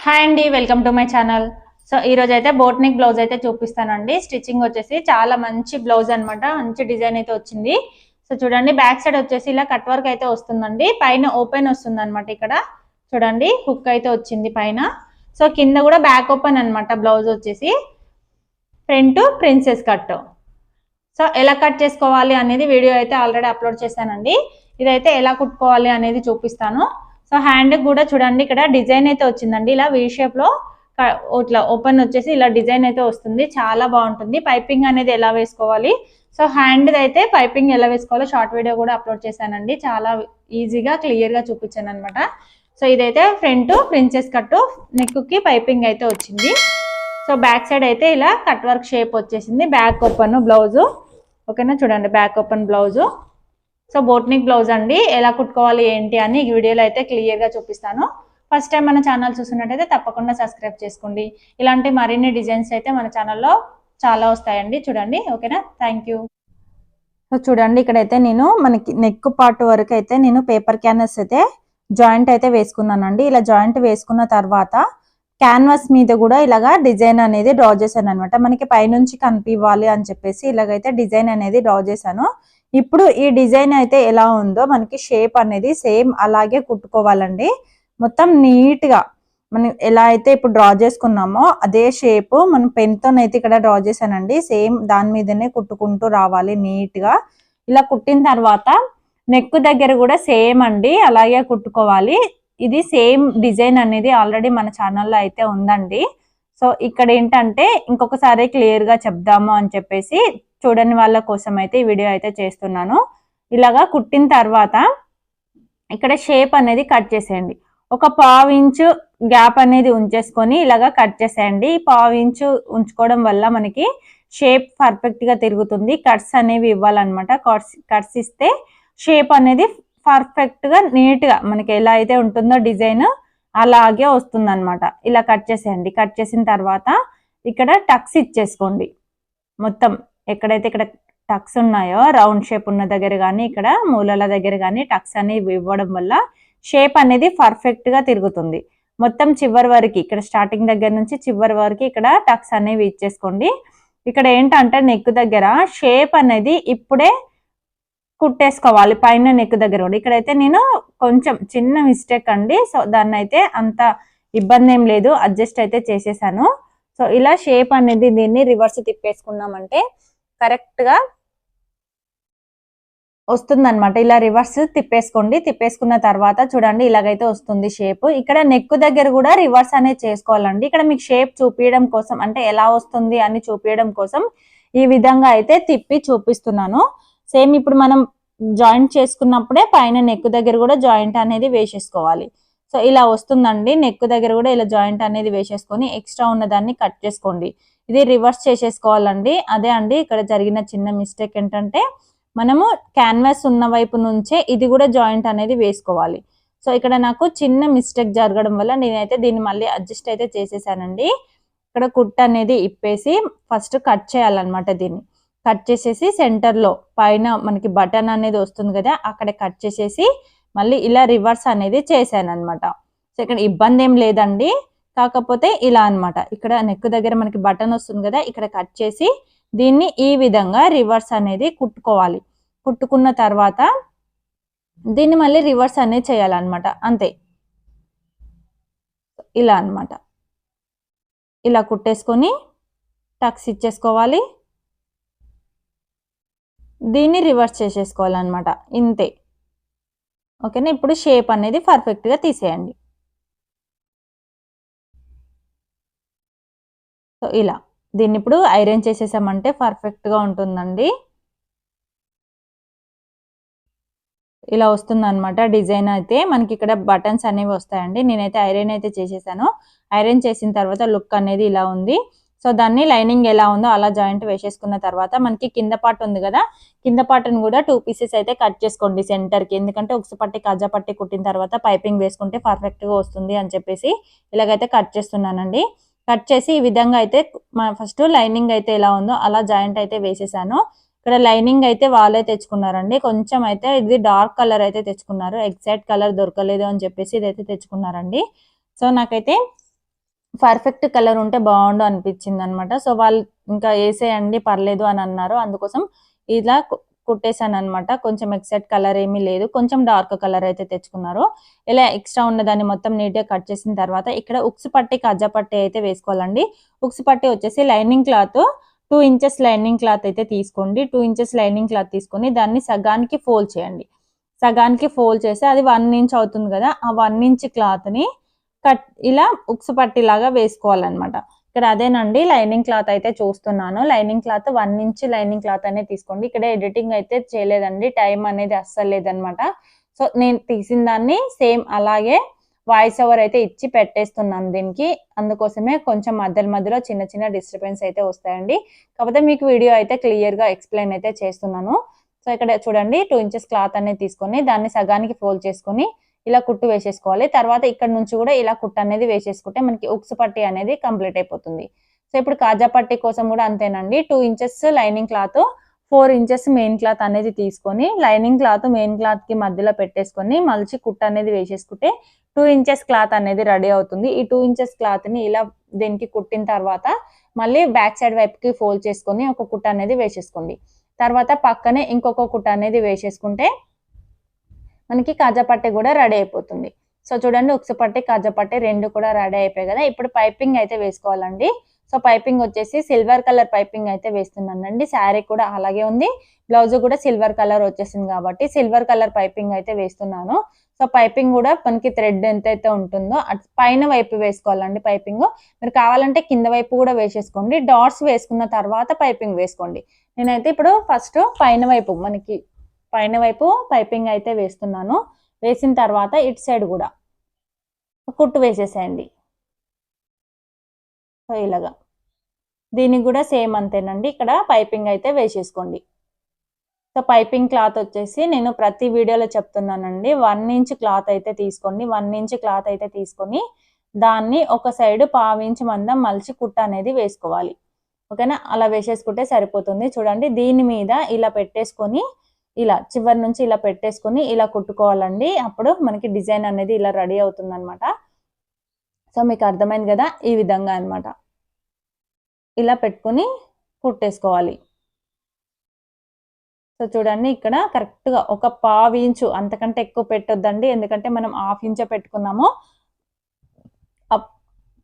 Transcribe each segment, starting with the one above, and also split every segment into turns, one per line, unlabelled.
Hi అండి, welcome to my channel. So ఈ రోజు అయితే బోట్ నెక్ బ్లౌజ్ అయితే చూపిస్తానండి. స్టిచ్చింగ్ వచ్చేసి చాలా మంచి బ్లౌజ్ అనమాట. మంచి డిజైన్ అయితే వచ్చింది. సో చూడండి, బ్యాక్ సైడ్ వచ్చేసి ఇలా కట్ వర్క్ అయితే వస్తుందండి. పైన ఓపెన్ వస్తుంది అనమాట. ఇక్కడ చూడండి, హుక్ అయితే వచ్చింది పైన. సో కింద కూడా బ్యాక్ ఓపెన్ అనమాట. బ్లౌజ్ వచ్చేసి ఫ్రంట్ ప్రిన్సెస్ కట్. సో ఎలా కట్ చేసుకోవాలి అనేది వీడియో అయితే ఆల్రెడీ అప్లోడ్ చేశానండి. ఇదైతే ఎలా కుట్టుకోవాలి అనేది చూపిస్తాను. సో హ్యాండ్ కూడా చూడండి, ఇక్కడ డిజైన్ అయితే వచ్చిందండి. ఇలా వీ షేప్ లో ఇట్లా ఓపెన్ వచ్చేసి ఇలా డిజైన్ అయితే వస్తుంది. చాలా బాగుంటుంది. పైపింగ్ అనేది ఎలా వేసుకోవాలి, సో హ్యాండ్ అయితే పైపింగ్ ఎలా వేసుకోవాలో షార్ట్ వీడియో కూడా అప్లోడ్ చేశానండి. చాలా ఈజీగా క్లియర్ గా చూపించాను అనమాట. సో ఇదైతే ఫ్రంట్ ప్రిన్సెస్ కట్, నెక్ కి పైపింగ్ అయితే వచ్చింది. సో బ్యాక్ సైడ్ అయితే ఇలా కట్ వర్క్ షేప్ వచ్చేసింది. Back open blouse. ఓకేనా, చూడండి back open blouse. So boat neck blouse అండి. ఎలా కుట్టుకోవాలి ఏంటి అని ఈ వీడియోలో అయితే క్లియర్ గా చూపిస్తాను. ఫస్ట్ టైం మన ఛానల్ చూస్తున్నట్టయితే తప్పకుండా సబ్స్క్రైబ్ చేసుకోండి. ఇలాంటి మరిన్ని డిజైన్స్ అయితే మన ఛానల్లో చాలా వస్తాయండి. చూడండి. ఓకేనా, థ్యాంక్ యూ. సో చూడండి, ఇక్కడైతే నేను మనకి నెక్ పార్ట్ వరకు అయితే నేను పేపర్ క్యాన్వాస్ అయితే జాయింట్ అయితే వేసుకున్నానండి. ఇలా జాయింట్ వేసుకున్న తర్వాత క్యాన్వాస్ మీద కూడా ఇలాగా డిజైన్ అనేది డ్రా చేశాను అనమాట. మనకి పైనుంచి కనిపివ్వాలి అని చెప్పేసి ఇలాగైతే డిజైన్ అనేది డ్రా చేశాను. ఇప్పుడు ఈ డిజైన్ అయితే ఎలా ఉందో మనకి షేప్ అనేది సేమ్ అలాగే కుట్టుకోవాలండి. మొత్తం నీట్ గా మనం ఎలా అయితే ఇప్పుడు డ్రా చేసుకున్నామో అదే షేప్ మనం పెన్ తోనైతే ఇక్కడ డ్రా చేశానండి. సేమ్ దాని మీదనే కుట్టుకుంటూ రావాలి నీట్ గా. ఇలా కుట్టిన తర్వాత నెక్ దగ్గర కూడా సేమ్ అండి అలాగే కుట్టుకోవాలి. ఇది సేమ్ డిజైన్ అనేది ఆల్రెడీ మన ఛానల్లో అయితే ఉందండి. సో ఇక్కడ ఏంటంటే ఇంకొకసారి క్లియర్ గా చెప్దాము అని చెప్పేసి చూడని వాళ్ళ కోసం అయితే ఈ వీడియో అయితే చేస్తున్నాను. ఇలాగా కుట్టిన తర్వాత ఇక్కడ షేప్ అనేది కట్ చేసేయండి. ఒక పావు ఇంచు గ్యాప్ అనేది ఉంచేసుకొని ఇలాగా కట్ చేసేయండి. పావు ఇంచు ఉంచుకోవడం వల్ల మనకి షేప్ పర్ఫెక్ట్ గా తిరుగుతుంది. కట్స్ అనేవి ఇవ్వాలన్నమాట. కట్స్ ఇస్తే షేప్ అనేది పర్ఫెక్ట్ గా నీట్ గా మనకి ఎలా అయితే ఉంటుందో డిజైన్ అలాగే వస్తుంది అనమాట. ఇలా కట్ చేసేయండి. కట్ చేసిన తర్వాత ఇక్కడ టక్స్ ఇచ్చేసుకోండి. మొత్తం ఎక్కడైతే ఇక్కడ టక్స్ ఉన్నాయో రౌండ్ షేప్ ఉన్న దగ్గర కానీ ఇక్కడ మూలల దగ్గర కానీ టక్స్ అనేవి ఇవ్వడం వల్ల షేప్ అనేది పర్ఫెక్ట్ గా తిరుగుతుంది. మొత్తం చివరి వరకు ఇక్కడ స్టార్టింగ్ దగ్గర నుంచి చివరి వరకు ఇక్కడ టక్స్ అనేవి ఇచ్చేసుకోండి. ఇక్కడ ఏంటంటే నెక్ దగ్గర షేప్ అనేది ఇప్పుడే కుట్టేసుకోవాలి. పైన నెక్ దగ్గర కూడా ఇక్కడైతే నేను కొంచెం చిన్న మిస్టేక్ అండి. సో దాన్ని అయితే అంత ఇబ్బంది ఏం లేదు, అడ్జస్ట్ అయితే చేసేసాను. సో ఇలా షేప్ అనేది దీన్ని రివర్స్ తిప్పేసుకున్నామంటే కరెక్ట్ గా వస్తుంది అనమాట. ఇలా రివర్స్ తిప్పేసుకోండి. తిప్పేసుకున్న తర్వాత చూడండి ఇలాగైతే వస్తుంది షేప్. ఇక్కడ నెక్ దగ్గర కూడా రివర్స్ అనేది చేసుకోవాలండి. ఇక్కడ మీకు షేప్ చూపించడం కోసం అంటే ఎలా వస్తుంది అని చూపించడం కోసం ఈ విధంగా అయితే తిప్పి చూపిస్తున్నాను. సేమ్ ఇప్పుడు మనం జాయింట్ చేసుకున్నప్పుడే పైన నెక్ దగ్గర కూడా జాయింట్ అనేది వేసేసుకోవాలి. సో ఇలా వస్తుందండి. నెక్ దగ్గర కూడా ఇలా జాయింట్ అనేది వేసేసుకొని ఎక్స్ట్రా ఉన్నదాన్ని కట్ చేసుకోండి. ఇది రివర్స్ చేసేసుకోవాలండి. అదే అండి ఇక్కడ జరిగిన చిన్న మిస్టేక్ ఏంటంటే మనము క్యాన్వాస్ ఉన్న వైపు నుంచే ఇది కూడా జాయింట్ అనేది వేసుకోవాలి. సో ఇక్కడ నాకు చిన్న మిస్టేక్ జరగడం వల్ల నేనైతే దీన్ని మళ్ళీ అడ్జస్ట్ అయితే చేసేసానండి. ఇక్కడ కుట్ అనేది ఇప్పేసి ఫస్ట్ కట్ చేయాలన్నమాట. దీన్ని కట్ చేసేసి సెంటర్ లో పైన మనకి బటన్ అనేది వస్తుంది కదా, అక్కడ కట్ చేసేసి మళ్ళీ ఇలా రివర్స్ అనేది చేశాను అనమాట. సో ఇక్కడ ఇబ్బంది ఏం లేదండి. కాకపోతే ఇలా అనమాట. ఇక్కడ నెక్ దగ్గర మనకి బటన్ వస్తుంది కదా, ఇక్కడ కట్ చేసి దీన్ని ఈ విధంగా రివర్స్ అనేది కుట్టుకోవాలి. కుట్టుకున్న తర్వాత దీన్ని మళ్ళీ రివర్స్ అనేది చేయాలన్నమాట. అంతే, ఇలా అనమాట. ఇలా కుట్టేసుకొని టక్స్ ఇచ్చేసుకోవాలి. దీన్ని రివర్స్ చేసేసుకోవాలన్నమాట. ఇంతే. ఓకేనా, ఇప్పుడు షేప్ అనేది పర్ఫెక్ట్ గా తీసేయండి. సో ఇలా దీన్ని ఇప్పుడు ఐరన్ చేసేసామంటే పర్ఫెక్ట్ గా ఉంటుందండి. ఇలా వస్తుంది అనమాట డిజైన్ అయితే. మనకి ఇక్కడ బటన్స్ అనేవి వస్తాయండి. నేనైతే ఐరన్ అయితే చేసేసాను. ఐరన్ చేసిన తర్వాత లుక్ అనేది ఇలా ఉంది. సో దాన్ని లైనింగ్ ఎలా ఉందో అలా జాయింట్ వేసేసుకున్న తర్వాత మనకి కింద పార్ట్ ఉంది కదా, కింద పార్ట్ని కూడా 2 పీసెస్ అయితే కట్ చేసుకోండి సెంటర్ కి. ఎందుకంటే ఉక్సు పట్టి కాజా పట్టి కుట్టిన తర్వాత పైపింగ్ వేసుకుంటే పర్ఫెక్ట్ గా వస్తుంది అని చెప్పేసి ఇలాగైతే కట్ చేస్తున్నానండి. కట్ చేసి ఈ విధంగా అయితే ఫస్ట్ లైనింగ్ అయితే ఎలా ఉందో అలా జాయింట్ అయితే వేసేసాను. ఇక్కడ లైనింగ్ అయితే వాళ్ళే తెచ్చుకున్నారండి. కొంచెం అయితే ఇది డార్క్ కలర్ అయితే తెచ్చుకున్నారు. ఎగ్జాక్ట్ కలర్ దొరకలేదు అని చెప్పేసి ఇదైతే తెచ్చుకున్నారండి. సో నాకైతే పర్ఫెక్ట్ కలర్ ఉంటే బాగుండు అనిపించింది అనమాట. సో వాళ్ళు ఇంకా వేసేయండి పర్లేదు అని అన్నారు, అందుకోసం ఇలా కుట్టేశాను అనమాట. కొంచెం ఎక్సెట్ కలర్ ఏమీ లేదు, కొంచెం డార్క్ కలర్ అయితే తెచ్చుకున్నారు. ఇలా ఎక్స్ట్రా ఉన్నదాన్ని మొత్తం నీట్గా కట్ చేసిన తర్వాత ఇక్కడ ఉక్స్ పట్టి కజ్జా పట్టి అయితే వేసుకోవాలండి. ఉక్స్ పట్టి వచ్చేసి lining cloth 2 inches lining cloth అయితే తీసుకోండి. 2 ఇంచెస్ లైనింగ్ క్లాత్ తీసుకొని దాన్ని సగానికి ఫోల్డ్ చేయండి. సగానికి ఫోల్డ్ చేసి అది 1 ఇంచ్ అవుతుంది కదా, ఆ 1 ఇంచ్ క్లాత్ ని ఇలా ఉక్స్ పట్టి లాగా వేసుకోవాలన్నమాట. ఇక్కడ అదేనండి లైనింగ్ క్లాత్ అయితే చూస్తున్నాను. Lining cloth 1 inch lining cloth అనేది తీసుకోండి. ఇక్కడ ఎడిటింగ్ అయితే చేయలేదండి, టైం అనేది అస్సలు లేదనమాట. సో నేను తీసిన దాన్ని సేమ్ అలాగే వాయిస్ ఓవర్ అయితే ఇచ్చి పెట్టేస్తున్నాను దీనికి. అందుకోసమే కొంచెం మధ్యలో చిన్న చిన్న డిస్టర్బెన్స్ అయితే వస్తాయండి. కాకపోతే మీకు వీడియో అయితే క్లియర్ గా ఎక్స్ప్లెయిన్ అయితే చేస్తున్నాను. సో ఇక్కడ చూడండి 2 ఇంచెస్ క్లాత్ అనేది తీసుకొని దాన్ని సగానికి ఫోల్డ్ చేసుకొని ఇలా కుట్టు వేసేసుకోవాలి. తర్వాత ఇక్కడ నుంచి కూడా ఇలా కుట్టు అనేది వేసేసుకుంటే మనకి ఉక్స్ పట్టి అనేది కంప్లీట్ అయిపోతుంది. సో ఇప్పుడు కాజా పట్టి కోసం కూడా అంతేనండి. 2 inches lining cloth, 4 inches main cloth అనేది తీసుకొని లైనింగ్ క్లాత్ మెయిన్ క్లాత్ కి మధ్యలో పెట్టేసుకొని మలిచి కుట్టు అనేది వేసేసుకుంటే 2 ఇంచెస్ క్లాత్ అనేది రెడీ అవుతుంది. ఈ 2 ఇంచెస్ క్లాత్ ని ఇలా దీనికి కుట్టిన తర్వాత మళ్ళీ బ్యాక్ సైడ్ వైపుకి ఫోల్డ్ చేసుకొని ఒక కుట్టు అనేది వేసేసుకోండి. తర్వాత పక్కనే ఇంకొక కుట్టు అనేది వేసేసుకుంటే మనకి కాజా పట్టి కూడా రెడీ అయిపోతుంది. సో చూడండి ఉక్స్ పట్టి కాజా పట్టి రెండు కూడా రెడీ అయిపోయాయి కదా. ఇప్పుడు పైపింగ్ అయితే వేసుకోవాలండి. సో పైపింగ్ వచ్చేసి సిల్వర్ కలర్ పైపింగ్ అయితే వేస్తున్నానండి. శారీ కూడా అలాగే ఉంది, బ్లౌజ్ కూడా సిల్వర్ కలర్ వచ్చేసింది కాబట్టి సిల్వర్ కలర్ పైపింగ్ అయితే వేస్తున్నాను. సో పైపింగ్ కూడా మనకి థ్రెడ్ ఎంతైతే ఉంటుందో పైన వైపు వేసుకోవాలండి పైపింగ్. మీరు కావాలంటే కింద వైపు కూడా వేసేసుకోండి. డాట్స్ వేసుకున్న తర్వాత పైపింగ్ వేసుకోండి. నేనైతే ఇప్పుడు ఫస్ట్ పైన వైపు మనకి పైన వైపు పైపింగ్ అయితే వేస్తున్నాను. వేసిన తర్వాత ఇటు సైడ్ కూడా కుట్టు వేసేసేయండి. సో ఇలాగా దీనికి కూడా సేమ్ అంతేనండి. ఇక్కడ పైపింగ్ అయితే వేసేసుకోండి. సో పైపింగ్ క్లాత్ వచ్చేసి నేను ప్రతి వీడియోలో చెప్తున్నానండి, 1 ఇంచ్ క్లాత్ అయితే తీసుకోండి. 1 ఇంచ్ క్లాత్ అయితే తీసుకొని దాన్ని ఒక సైడ్ 1/2 ఇంచ్ మందం మలిచి కుట్ట అనేది వేసుకోవాలి. ఓకేనా, అలా వేసేసుకుంటే సరిపోతుంది. చూడండి దీని మీద ఇలా పెట్టేసుకొని ఇలా చివరి నుంచి ఇలా పెట్టేసుకొని ఇలా కుట్టుకోవాలండి. అప్పుడు మనకి డిజైన్ అనేది ఇలా రెడీ అవుతుంది అనమాట. సో మీకు అర్థమైంది కదా, ఈ విధంగా అనమాట ఇలా పెట్టుకొని కుట్టేసుకోవాలి. సో చూడండి ఇక్కడ కరెక్ట్ గా ఒక 1/2 ఇంచు, అంతకంటే ఎక్కువ పెట్టొద్దండి, ఎందుకంటే మనం 1/2 ఇంచే పెట్టుకున్నాము.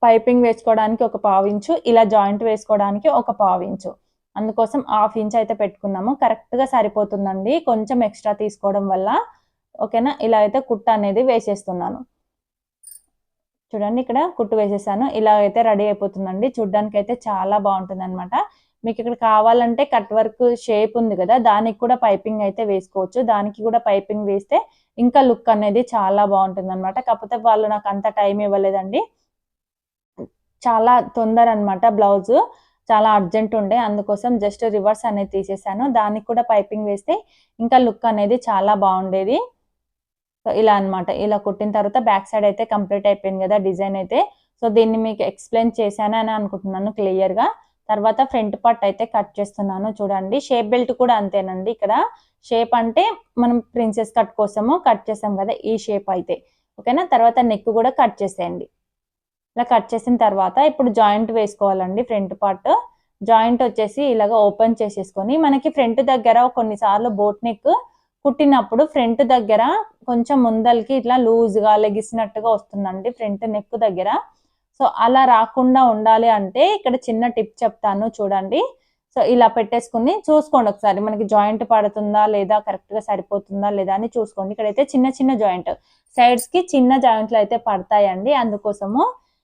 పైపింగ్ వేసుకోవడానికి ఒక 1/2 ఇంచు, ఇలా జాయింట్ వేసుకోవడానికి ఒక 1/2 ఇంచు, అందుకోసం 1/2 ఇంచ్ అయితే పెట్టుకున్నాము. కరెక్ట్ గా సరిపోతుందండి కొంచెం ఎక్స్ట్రా తీసుకోవడం వల్ల. ఓకేనా, ఇలా అయితే కుట్టు అనేది వేసేస్తున్నాను. చూడండి ఇక్కడ కుట్టు వేసేసాను. ఇలా అయితే రెడీ అయిపోతుందండి. చూడ్డానికి అయితే చాలా బాగుంటుంది అనమాట. మీకు ఇక్కడ కావాలంటే కట్ వర్క్ షేప్ ఉంది కదా, దానికి కూడా పైపింగ్ అయితే వేసుకోవచ్చు. దానికి కూడా పైపింగ్ వేస్తే ఇంకా లుక్ అనేది చాలా బాగుంటుంది అనమాట. కాకపోతే వాళ్ళు నాకు అంత టైం ఇవ్వలేదండి, చాలా తొందర అనమాట, బ్లౌజ్ చాలా అర్జెంట్ ఉండే, అందుకోసం జస్ట్ రివర్స్ అనేది తీసేసాను. దానికి కూడా పైపింగ్ వేస్తే ఇంకా లుక్ అనేది చాలా బాగుండేది. సో ఇలా అనమాట, ఇలా కుట్టిన తర్వాత బ్యాక్ సైడ్ అయితే కంప్లీట్ అయిపోయింది కదా డిజైన్ అయితే. సో దీన్ని మీకు ఎక్స్ప్లెయిన్ చేశాను అని అనుకుంటున్నాను క్లియర్ గా. తర్వాత ఫ్రంట్ పార్ట్ అయితే కట్ చేస్తున్నాను. చూడండి షేప్ బెల్ట్ కూడా అంతేనండి. ఇక్కడ షేప్ అంటే మనం ప్రిన్సెస్ కట్ కోసము కట్ చేసాం కదా, ఈ షేప్ అయితే ఓకేనా. తర్వాత నెక్ కూడా కట్ చేసేయండి. ఇలా కట్ చేసిన తర్వాత ఇప్పుడు జాయింట్ వేసుకోవాలండి. ఫ్రంట్ పార్ట్ జాయింట్ వచ్చేసి ఇలాగ ఓపెన్ చేసేసుకొని మనకి ఫ్రంట్ దగ్గర కొన్నిసార్లు బోట్ నెక్ కుట్టినప్పుడు ఫ్రంట్ దగ్గర కొంచెం ముందలకి ఇట్లా లూజ్గా లెగిసినట్టుగా వస్తుందండి ఫ్రంట్ నెక్ దగ్గర. సో అలా రాకుండా ఉండాలి అంటే ఇక్కడ చిన్న టిప్ చెప్తాను చూడండి. సో ఇలా పెట్టేసుకుని చూసుకోండి ఒకసారి, మనకి జాయింట్ పడుతుందా లేదా, కరెక్ట్ గా సరిపోతుందా లేదా అని చూసుకోండి. ఇక్కడైతే చిన్న చిన్న జాయింట్, సైడ్స్ కి చిన్న జాయింట్లు అయితే పడతాయండి, అందుకోసము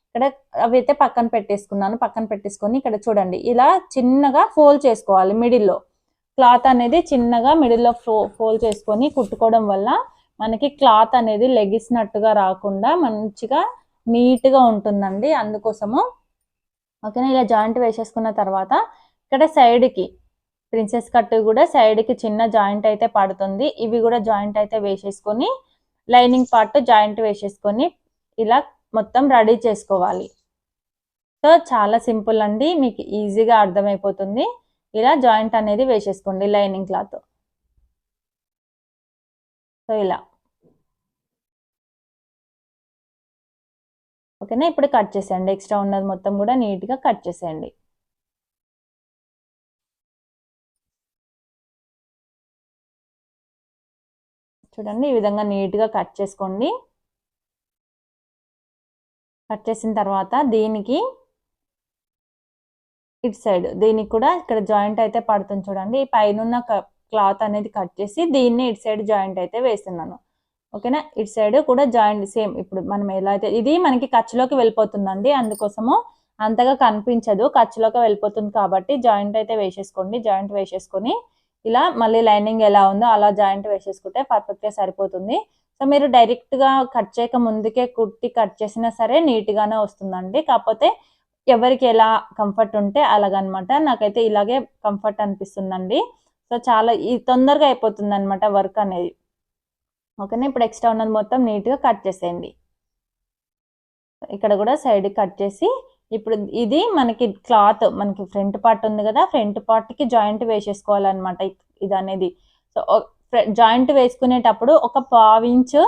ఇక్కడ అవి అయితే పక్కన పెట్టేసుకున్నాను. పక్కన పెట్టేసుకొని ఇక్కడ చూడండి ఇలా చిన్నగా ఫోల్డ్ చేసుకోవాలి. మిడిల్లో క్లాత్ అనేది చిన్నగా మిడిల్లో ఫోల్డ్ చేసుకొని కుట్టుకోవడం వల్ల మనకి క్లాత్ అనేది లెగిసినట్టుగా రాకుండా మంచిగా నీట్ గా ఉంటుందండి, అందుకోసము ఓకేనా. ఇలా జాయింట్ వేసేసుకున్న తర్వాత ఇక్కడ సైడ్ కి ప్రిన్సెస్ కట్ కూడా సైడ్ కి చిన్న జాయింట్ అయితే పడుతుంది. ఇవి కూడా జాయింట్ అయితే వేసేసుకొని లైనింగ్ పార్ట్ జాయింట్ వేసేసుకొని ఇలా మొత్తం రెడీ చేసుకోవాలి. సో చాలా సింపుల్ అండి, మీకు ఈజీగా అర్థమైపోతుంది. ఇలా జాయింట్ అనేది వేసేసుకోండి లైనింగ్ క్లాత్. సో ఇలా ఓకేనా, ఇప్పుడు కట్ చేసేయండి. ఎక్స్ట్రా ఉన్నది మొత్తం కూడా నీట్గా కట్ చేసేయండి. చూడండి ఈ విధంగా నీట్గా కట్ చేసుకోండి. కట్ చేసిన తర్వాత దీనికి ఇటు సైడ్ దీనికి కూడా ఇక్కడ జాయింట్ అయితే పడుతుంది చూడండి. ఈ పైన క్లాత్ అనేది కట్ చేసి దీన్ని ఇటు సైడ్ జాయింట్ అయితే వేస్తున్నాను. ఓకేనా, ఇటు సైడ్ కూడా జాయింట్ సేమ్ ఇప్పుడు మనం ఎలా అయితే ఇది మనకి ఖర్చులోకి వెళ్ళిపోతుందండి, అందుకోసము అంతగా కనిపించదు, ఖర్చులోకి వెళ్ళిపోతుంది కాబట్టి జాయింట్ అయితే వేసేసుకోండి. జాయింట్ వేసేసుకొని ఇలా మళ్ళీ లైనింగ్ ఎలా ఉందో అలా జాయింట్ వేసేసుకుంటే పర్ఫెక్ట్గా సరిపోతుంది. సో మీరు డైరెక్ట్గా కట్ చేయక ముందుకే కుట్టి కట్ చేసినా సరే నీట్గానే వస్తుందండి. కాకపోతే ఎవరికి ఎలా కంఫర్ట్ ఉంటే అలాగనమాట. నాకైతే ఇలాగే కంఫర్ట్ అనిపిస్తుందండి. సో చాలా తొందరగా అయిపోతుంది అనమాట వర్క్ అనేది. ఓకేనా, ఇప్పుడు ఎక్స్ట్రా ఉన్నది మొత్తం నీట్గా కట్ చేసేయండి. ఇక్కడ కూడా సైడ్ కట్ చేసి ఇప్పుడు ఇది మనకి క్లాత్ మనకి ఫ్రంట్ పార్ట్ ఉంది కదా, ఫ్రంట్ పార్ట్కి జాయింట్ వేసేసుకోవాలన్నమాట ఇది అనేది. సో జాయింట్ వేసుకునేటప్పుడు ఒక 1/2 ఇంచు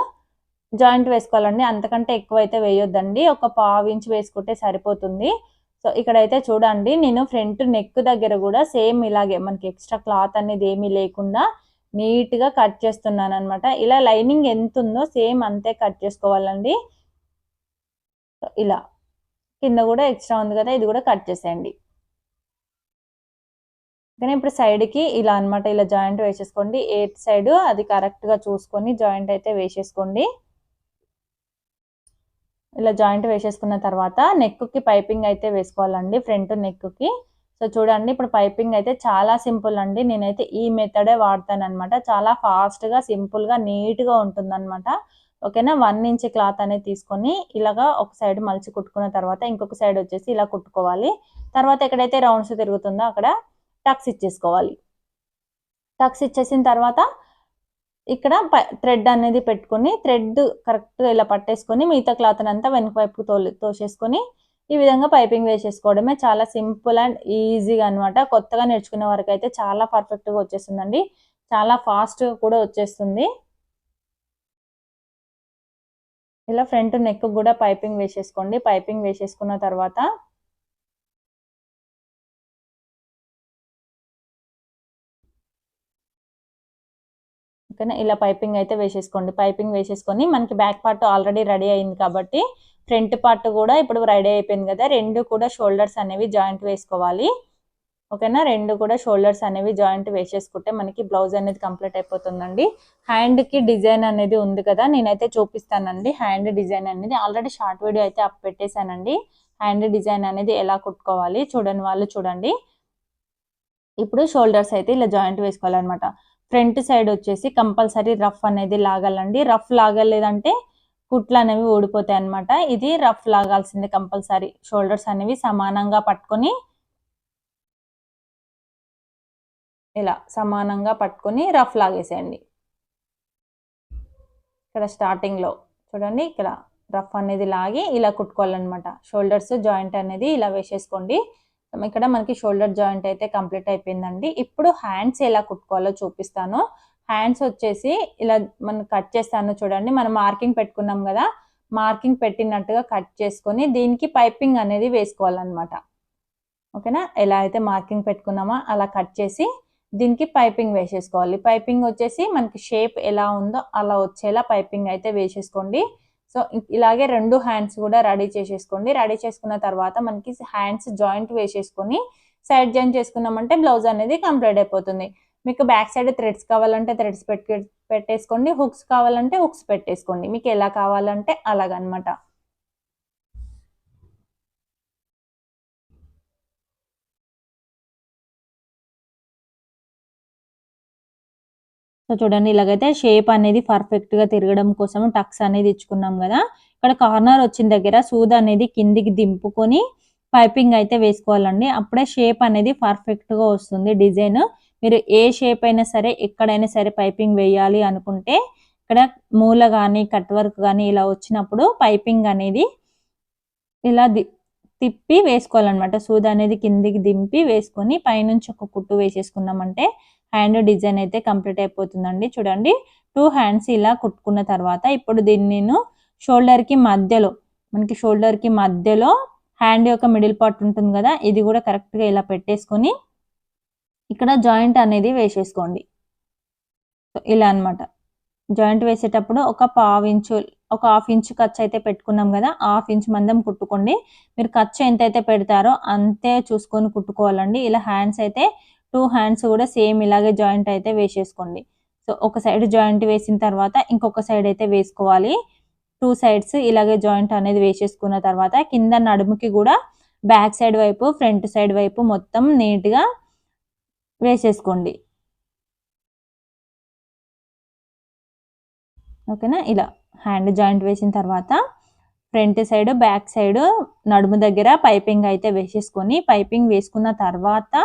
జాయింట్ వేసుకోవాలండి, అంతకంటే ఎక్కువ అయితే వేయొద్దండి. ఒక 1/2 ఇంచు వేసుకుంటే సరిపోతుంది. సో ఇక్కడైతే చూడండి నేను ఫ్రంట్ నెక్ దగ్గర కూడా సేమ్ ఇలాగే మనకి ఎక్స్ట్రా క్లాత్ అనేది ఏమీ లేకుండా నీట్గా కట్ చేస్తున్నాను అనమాట. ఇలా లైనింగ్ ఎంత ఉందో సేమ్ అంతే కట్ చేసుకోవాలండి. ఇలా కింద కూడా ఎక్స్ట్రా ఉంది కదా, ఇది కూడా కట్ చేసేయండి. కానీ ఇప్పుడు సైడ్కి ఇలా అనమాట, ఇలా జాయింట్ వేసేసుకోండి. ఏ సైడ్ అది కరెక్ట్గా చూసుకొని జాయింట్ అయితే వేసేసుకోండి. ఇలా జాయింట్ వేసేసుకున్న తర్వాత నెక్కి పైపింగ్ అయితే వేసుకోవాలండి, ఫ్రంట్ నెక్కి. సో చూడండి ఇప్పుడు పైపింగ్ అయితే చాలా సింపుల్ అండి. నేనైతే ఈ మెథడే వాడతాను అనమాట. చాలా ఫాస్ట్గా సింపుల్గా నీట్గా ఉంటుంది అనమాట. ఓకేనా, 1 ఇంచ్ క్లాత్ అనేది తీసుకొని ఇలాగా ఒక సైడ్ మలిచి కుట్టుకున్న తర్వాత ఇంకొక సైడ్ వచ్చేసి ఇలా కుట్టుకోవాలి. తర్వాత ఎక్కడైతే రౌండ్స్ తిరుగుతుందో అక్కడ టక్స్ ఇచ్చేసుకోవాలి. టక్స్ ఇచ్చేసిన తర్వాత ఇక్కడ థ్రెడ్ అనేది పెట్టుకొని థ్రెడ్ కరెక్ట్గా ఇలా పట్టేసుకొని మిగతా క్లాత్ అంతా వెనక వైపుకు తోసేసుకొని ఈ విధంగా పైపింగ్ వేసేసుకోవడమే. చాలా సింపుల్ అండ్ ఈజీగా అనమాట. కొత్తగా నేర్చుకునే వరకు అయితే చాలా పర్ఫెక్ట్గా వచ్చేస్తుందండి, చాలా ఫాస్ట్గా కూడా వచ్చేస్తుంది. ఇలా ఫ్రంట్ నెక్ కూడా పైపింగ్ వేసేసుకోండి. పైపింగ్ వేసేసుకున్న తర్వాత ఓకేనా, ఇలా పైపింగ్ అయితే వేసేసుకోండి. పైపింగ్ వేసేసుకొని మనకి బ్యాక్ పార్ట్ ఆల్రెడీ రెడీ అయింది కాబట్టి ఫ్రంట్ పార్ట్ కూడా ఇప్పుడు రెడీ అయిపోయింది కదా, రెండు కూడా షోల్డర్స్ అనేవి జాయింట్ వేసుకోవాలి. ఓకేనా, రెండు కూడా షోల్డర్స్ అనేవి జాయింట్ వేసేసుకుంటే మనకి బ్లౌజ్ అనేది కంప్లీట్ అయిపోతుందండి. హ్యాండ్కి డిజైన్ అనేది ఉంది కదా, నేనైతే చూపిస్తానండి. హ్యాండ్ డిజైన్ అనేది ఆల్రెడీ షార్ట్ వీడియో అయితే అప్ పెట్టేశానండి. హ్యాండ్ డిజైన్ అనేది ఎలా కుట్టుకోవాలి చూడని వాళ్ళు చూడండి. ఇప్పుడు షోల్డర్స్ అయితే ఇలా జాయింట్ వేసుకోవాలన్నమాట. ఫ్రంట్ సైడ్ వచ్చేసి కంపల్సరీ రఫ్ అనేది లాగాలండి. రఫ్ లాగలేదంటే కుట్లు అనేవి ఊడిపోతాయి అనమాట. ఇది రఫ్ లాగాల్సిందే కంపల్సరీ. షోల్డర్స్ అనేవి సమానంగా పట్టుకొని ఇలా సమానంగా పట్టుకొని రఫ్ లాగేసేయండి. ఇక్కడ స్టార్టింగ్లో చూడండి, ఇక్కడ రఫ్ అనేది లాగి ఇలా కుట్టుకోవాలన్నమాట. షోల్డర్స్ జాయింట్ అనేది ఇలా వేసేసుకోండి. ఇక్కడ మనకి షోల్డర్ జాయింట్ అయితే కంప్లీట్ అయిపోయిందండి. ఇప్పుడు హ్యాండ్స్ ఎలా కుట్టుకోవాలో చూపిస్తాను. హ్యాండ్స్ వచ్చేసి ఇలా మనం కట్ చేస్తాను చూడండి. మనం మార్కింగ్ పెట్టుకున్నాం కదా, మార్కింగ్ పెట్టినట్టుగా కట్ చేసుకొని దీనికి పైపింగ్ అనేది వేసుకోవాలన్నమాట. ఓకేనా, ఎలా అయితే మార్కింగ్ పెట్టుకున్నామో అలా కట్ చేసి దీనికి పైపింగ్ వేసేసుకోవాలి. పైపింగ్ వచ్చేసి మనకి షేప్ ఎలా ఉందో అలా వచ్చేలా పైపింగ్ అయితే వేసేసుకోండి. సో ఇలాగే రెండు హ్యాండ్స్ కూడా రెడీ చేసేసుకోండి. రెడీ చేసుకున్న తర్వాత మనకి హ్యాండ్స్ జాయింట్ వేసేసుకొని సైడ్ జాయిన్ చేసుకున్నామంటే బ్లౌజ్ అనేది కంప్లీట్ అయిపోతుంది. మీకు బ్యాక్ సైడ్ థ్రెడ్స్ కావాలంటే థ్రెడ్స్ పెట్టేసుకోండి, హుక్స్ కావాలంటే హుక్స్ పెట్టేసుకోండి. మీకు ఎలా కావాలంటే అలాగనమాట. సో చూడండి ఇలాగైతే షేప్ అనేది పర్ఫెక్ట్గా తిరగడం కోసం టక్స్ అనేది ఇచ్చుకున్నాం కదా, ఇక్కడ కార్నర్ వచ్చిన దగ్గర సూది అనేది కిందికి దింపుకొని పైపింగ్ అయితే వేసుకోవాలండి. అప్పుడే షేప్ అనేది పర్ఫెక్ట్గా వస్తుంది డిజైన్. మీరు ఏ షేప్ అయినా సరే ఎక్కడైనా సరే పైపింగ్ వేయాలి అనుకుంటే ఇక్కడ మూల కానీ కట్ వర్క్ కానీ ఇలా వచ్చినప్పుడు పైపింగ్ అనేది ఇలా తిప్పి వేసుకోవాలన్నమాట. సూది అనేది కిందికి దింపి వేసుకొని పైనుంచి ఒక కుట్టు వేసేసుకున్నామంటే హ్యాండ్ డిజైన్ అయితే కంప్లీట్ అయిపోతుందండి. చూడండి 2 హ్యాండ్స్ ఇలా కుట్టుకున్న తర్వాత ఇప్పుడు దీన్ని నేను షోల్డర్కి మధ్యలో మనకి షోల్డర్ కి మధ్యలో హ్యాండ్ యొక్క మిడిల్ పార్ట్ ఉంటుంది కదా, ఇది కూడా కరెక్ట్ గా ఇలా పెట్టేసుకొని ఇక్కడ జాయింట్ అనేది వేసేసుకోండి. ఇలా అన్నమాట. జాయింట్ వేసేటప్పుడు ఒక హాఫ్ ఇంచ్ ఖర్చు అయితే పెట్టుకున్నాం కదా, హాఫ్ ఇంచ్ మందం కుట్టుకోండి. మీరు ఖర్చు ఎంతైతే పెడతారో అంతే చూసుకొని కుట్టుకోవాలండి. ఇలా హ్యాండ్స్ అయితే 2 హ్యాండ్స్ కూడా సేమ్ ఇలాగే జాయింట్ అయితే వేసేసుకోండి. సో ఒక సైడ్ జాయింట్ వేసిన తర్వాత ఇంకొక సైడ్ అయితే వేసుకోవాలి. 2 సైడ్స్ ఇలాగే జాయింట్ అనేది వేసేసుకున్న తర్వాత కింద నడుముకి కూడా బ్యాక్ సైడ్ వైపు ఫ్రంట్ సైడ్ వైపు మొత్తం నీట్ గా వేసేసుకోండి. ఓకేనా? ఇలా హ్యాండ్ జాయింట్ వేసిన తర్వాత ఫ్రంట్ సైడ్ బ్యాక్ సైడ్ నడుము దగ్గర పైపింగ్ అయితే వేసేసుకొని, పైపింగ్ వేసుకున్న తర్వాత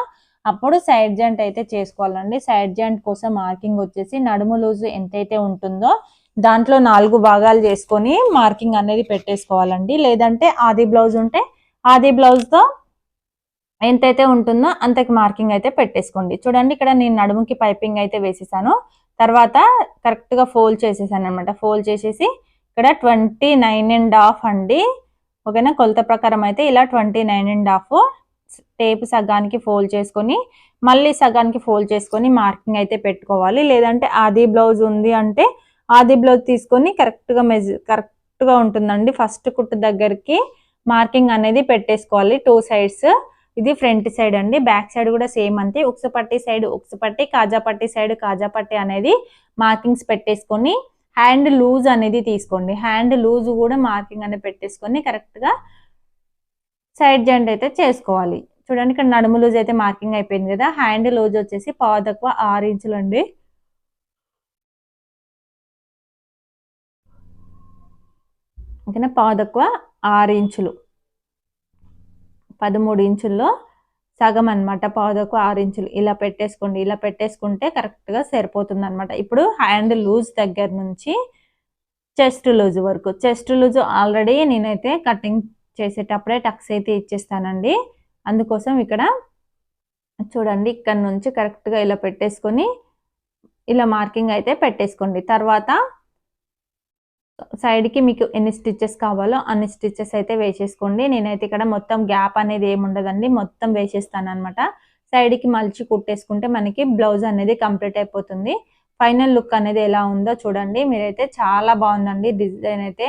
అప్పుడు సైడ్ జాయింట్ అయితే చేసుకోవాలండి. సైడ్ జాయింట్ కోసం మార్కింగ్ వచ్చేసి నడుము లూజ్ ఎంతైతే ఉంటుందో దాంట్లో 4 భాగాలు చేసుకొని మార్కింగ్ అనేది పెట్టేసుకోవాలండి. లేదంటే ఆది బ్లౌజ్ ఉంటే ఆది బ్లౌజ్ తో ఎంతైతే ఉంటుందో అంతకి మార్కింగ్ అయితే పెట్టేసుకోండి. చూడండి ఇక్కడ నేను నడుముకి పైపింగ్ అయితే వేసేసాను. తర్వాత కరెక్ట్ గా ఫోల్డ్ చేసేసాను అనమాట. ఫోల్డ్ చేసేసి ఇక్కడ 29.5 అండి. ఓకేనా? కొలత ప్రకారం అయితే ఇలా 29.5 టేప్ సగానికి ఫోల్డ్ చేసుకొని మళ్ళీ సగానికి ఫోల్డ్ చేసుకొని మార్కింగ్ అయితే పెట్టుకోవాలి. లేదంటే ఆది బ్లౌజ్ ఉంది అంటే ఆది బ్లౌజ్ తీసుకొని కరెక్ట్ గా ఉంటుందండి. ఫస్ట్ కుట్టు దగ్గరికి మార్కింగ్ అనేది పెట్టేసుకోవాలి 2 సైడ్స్. ఇది ఫ్రంట్ సైడ్ అండి. బ్యాక్ సైడ్ కూడా సేమ్ అంతే. ఉక్సుపట్టి సైడ్ ఉక్సుపట్టి, కాజాపట్టి సైడ్ కాజాపట్టి అనేది మార్కింగ్స్ పెట్టేసుకొని హ్యాండ్ లూజ్ అనేది తీసుకోండి. హ్యాండ్ లూజ్ కూడా మార్కింగ్ అనేది పెట్టేసుకొని కరెక్ట్ గా సైడ్ జాయింట్ అయితే చేసుకోవాలి. చూడండి ఇక్కడ నడుము లూజ్ అయితే మార్కింగ్ అయిపోయింది కదా. హ్యాండ్ లూజ్ వచ్చేసి పావు తక్కువ 6 ఇంచులు అండి. ఓకేనా? పావు తక్కువ 6 ఇంచులు, 13 ఇంచుల్లో సగం అనమాట. పావు తక్కువ 6 ఇంచులు ఇలా పెట్టేసుకోండి. ఇలా పెట్టేసుకుంటే కరెక్ట్ గా సరిపోతుంది అనమాట. ఇప్పుడు హ్యాండ్ లూజ్ దగ్గర నుంచి చెస్ట్ లూజ్ వరకు, చెస్ట్ లూజ్ ఆల్రెడీ నేనైతే కటింగ్ చేసేటప్పుడే టక్స్ అయితే ఇచ్చేస్తానండి. అందుకోసం ఇక్కడ చూడండి ఇక్కడ నుంచి కరెక్ట్ గా ఇలా పెట్టేసుకొని ఇలా మార్కింగ్ అయితే పెట్టేసుకోండి. తర్వాత సైడ్ కి మీకు ఎన్ని స్టిచెస్ కావాలో అన్ని స్టిచెస్ అయితే వేసేసుకోండి. నేనైతే ఇక్కడ మొత్తం గ్యాప్ అనేది ఏమి ఉండదండి, మొత్తం వేసేస్తాను అనమాట. సైడ్ కి మలిచి కుట్టేసుకుంటే మనకి బ్లౌజ్ అనేది కంప్లీట్ అయిపోతుంది. ఫైనల్ లుక్ అనేది ఎలా ఉందో చూడండి. మీరైతే చాలా బాగుందండి డిజైన్ అయితే.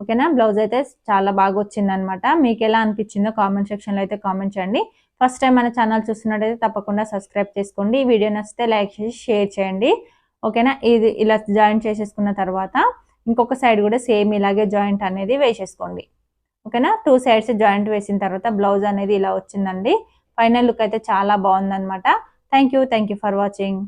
ఓకేనా? బ్లౌజ్ అయితే చాలా బాగా వచ్చింది అనమాట. మీకు ఎలా అనిపించిందో కామెంట్ సెక్షన్ లో అయితే కామెంట్ చేయండి. ఫస్ట్ టైం మన ఛానల్ చూస్తున్నట్టయితే తప్పకుండా సబ్స్క్రైబ్ చేసుకోండి. ఈ వీడియో నచ్చితే లైక్ చేసి షేర్ చేయండి. ఓకేనా? ఇది ఇలా జాయిన్ చేసేసుకున్న తర్వాత ఇంకొక సైడ్ కూడా సేమ్ ఇలాగే జాయింట్ అనేది వేసేసుకోండి. ఓకేనా? 2 సైడ్స్ జాయింట్ వేసిన తర్వాత బ్లౌజ్ అనేది ఇలా వచ్చిందండి. ఫైనల్ లుక్ అయితే చాలా బాగుందన్నమాట. Thank you for watching.